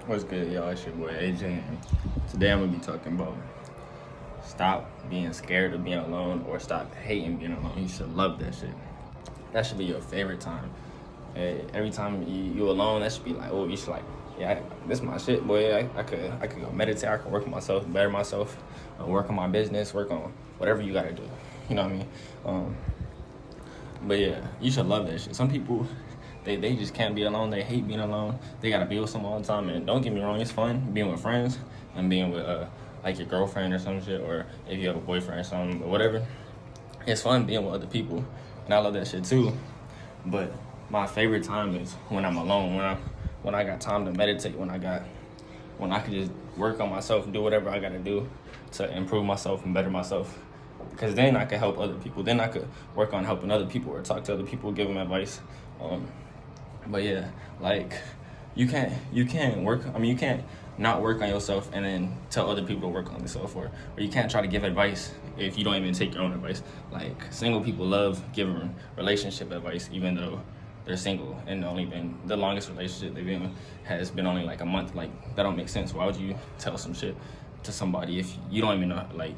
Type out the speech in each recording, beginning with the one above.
What's good, y'all? It's your boy AJ. And today I'm gonna be talking about stop being scared of being alone or stop hating being alone. You should love that shit. That should be your favorite time. Every time you alone, that should be like, oh, you should like, yeah, this is my shit, boy. I could go meditate. I could work on myself, better myself, work on my business, work on whatever you gotta do. You know what I mean? But yeah, you should love that shit. Some people, they just can't be alone. They hate being alone. They gotta be with someone all the time. And don't get me wrong, it's fun being with friends and being with like your girlfriend or some shit, or if you have a boyfriend or something, or whatever. It's fun being with other people, and I love that shit too. But my favorite time is when I'm alone, when I got time to meditate, when I can just work on myself and do whatever I gotta do to improve myself and better myself. Because then I could help other people. Then I could work on helping other people or talk to other people, give them advice. But yeah, like you can't work. I mean, you can't not work on yourself and then tell other people to work on themselves, or you can't try to give advice if you don't even take your own advice. Like single people love giving relationship advice, even though they're single and only been the longest relationship they've been has been only like a month. Like that don't make sense. Why would you tell some shit to somebody if you don't even know? Like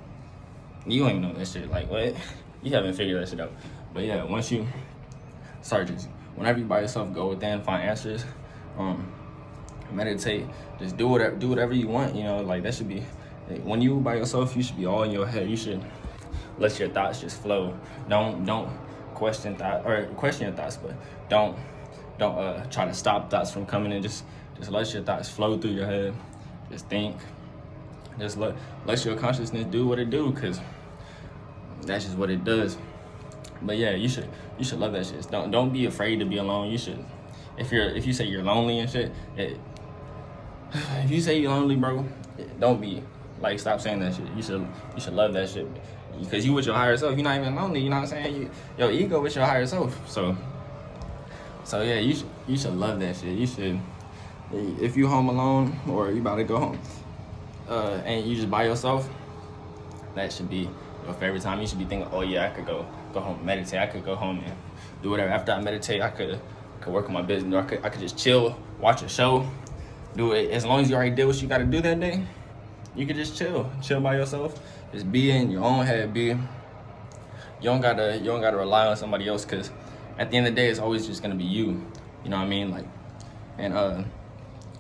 you don't even know that shit. Like what? You haven't figured that shit out. But yeah, once you start just whenever you by yourself, go within, find answers, meditate, just do whatever you want. You know, like that should be when you by yourself. You should be all in your head. You should let your thoughts just flow. Don't question your thoughts, but don't try to stop thoughts from coming in. Just let your thoughts flow through your head. Just think. Just let your consciousness do what it do, cause that's just what it does. But yeah, you should love that shit. Don't be afraid to be alone. You should, if you say you're lonely and shit, if you say you're lonely, bro, don't be like, stop saying that shit. You should love that shit, because you with your higher self. You're not even lonely. You know what I'm saying? Your ego with your higher self. So yeah, you should love that shit. You should, if you home alone or you about to go home, and you just by yourself, that should be your favorite time. You should be thinking, oh yeah, I could go home and meditate. I could go home and do whatever. After I meditate, I could work on my business. Or I could just chill, watch a show, do it. As long as you already did what you got to do that day, you could just chill by yourself. Just be in your own head. You don't gotta rely on somebody else, because at the end of the day, it's always just gonna be you. You know what I mean? Like, and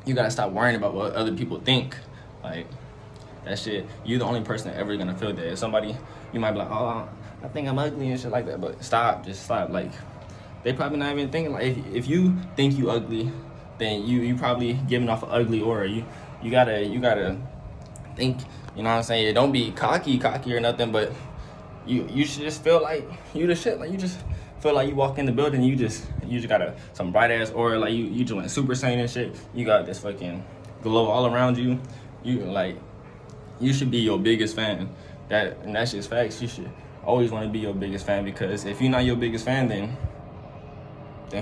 you gotta stop worrying about what other people think. Like that shit, you're the only person that ever gonna feel that. If somebody, you might be like, oh, I think I'm ugly and shit like that, but just stop. Like, they probably not even thinking. Like, if you think you ugly, then you probably giving off an ugly aura. You gotta think. You know what I'm saying? Don't be cocky or nothing, but you should just feel like you the shit. Like you just feel like you walk in the building, you just got some bright ass aura. Like you doing Super Saiyan and shit. You got this fucking glow all around you. You should be your biggest fan. That's just facts. You should always want to be your biggest fan, because if you're not your biggest fan, then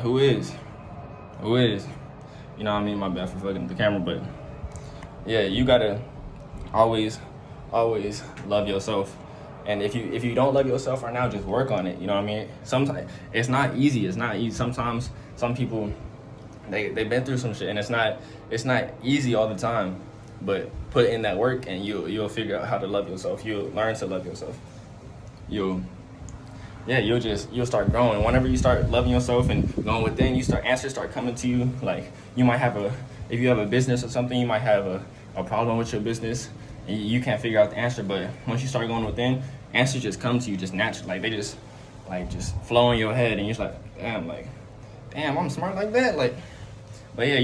who is? Who is? You know what I mean? My bad for fucking the camera, but yeah, you gotta always love yourself. And if you don't love yourself right now, just work on it. You know what I mean? Sometimes it's not easy. Sometimes some people they've been through some shit, and it's not easy all the time. But put in that work, and you'll figure out how to love yourself. You'll learn to love yourself. You'll start growing. Whenever you start loving yourself and going within, answers start coming to you. Like you might have if you have a business or something, you might have a problem with your business, and you can't figure out the answer. But once you start going within, answers just come to you just naturally. Like they just flow in your head, and you're just like, damn, I'm smart like that. Like, but yeah,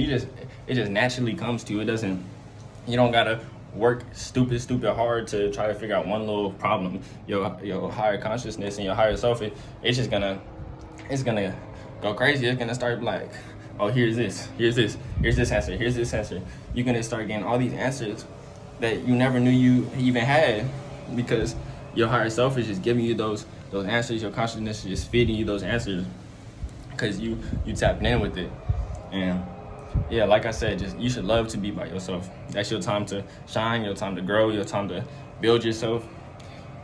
it just naturally comes to you. You don't gotta work stupid hard to try to figure out one little problem. Your higher consciousness and your higher self, it's gonna go crazy. It's gonna start like, oh, here's this answer. You're gonna start getting all these answers that you never knew you even had, because your higher self is just giving you those answers. Your consciousness is just feeding you those answers, because you tapping in with it. And yeah, like I said, you should love to be by yourself. That's your time to shine, your time to grow, your time to build yourself.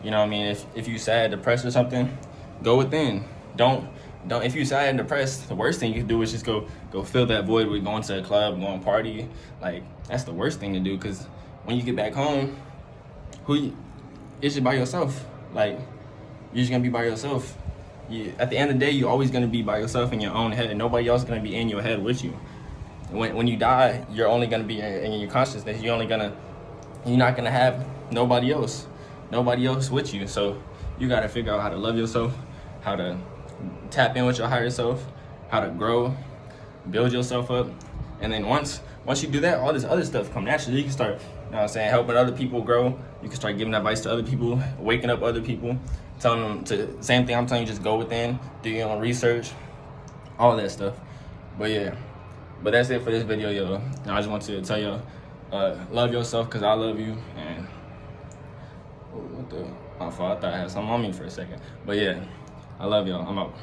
You know what I mean? If you sad, depressed or something, go within. Don't don't, if you sad and depressed, the worst thing you can do is just go fill that void with going to a club, going party. Like, that's the worst thing to do, because when you get back home, it's just by yourself. Like, you're just gonna be by yourself. At the end of the day, you're always gonna be by yourself in your own head. Nobody else is gonna be in your head with you. When you die, you're only gonna be in your consciousness. You're not gonna have nobody else with you. So you gotta figure out how to love yourself, how to tap in with your higher self, how to grow, build yourself up. And then once you do that, all this other stuff come naturally. You can start, you know what I'm saying, helping other people grow. You can start giving advice to other people, waking up other people, telling them to, same thing I'm telling you, just go within, do your own research, all that stuff. But yeah, but that's it for this video, yo. I just want to tell y'all, love yourself, because I love you. And my fault, I thought I had something on me for a second. But yeah, I love y'all. I'm out.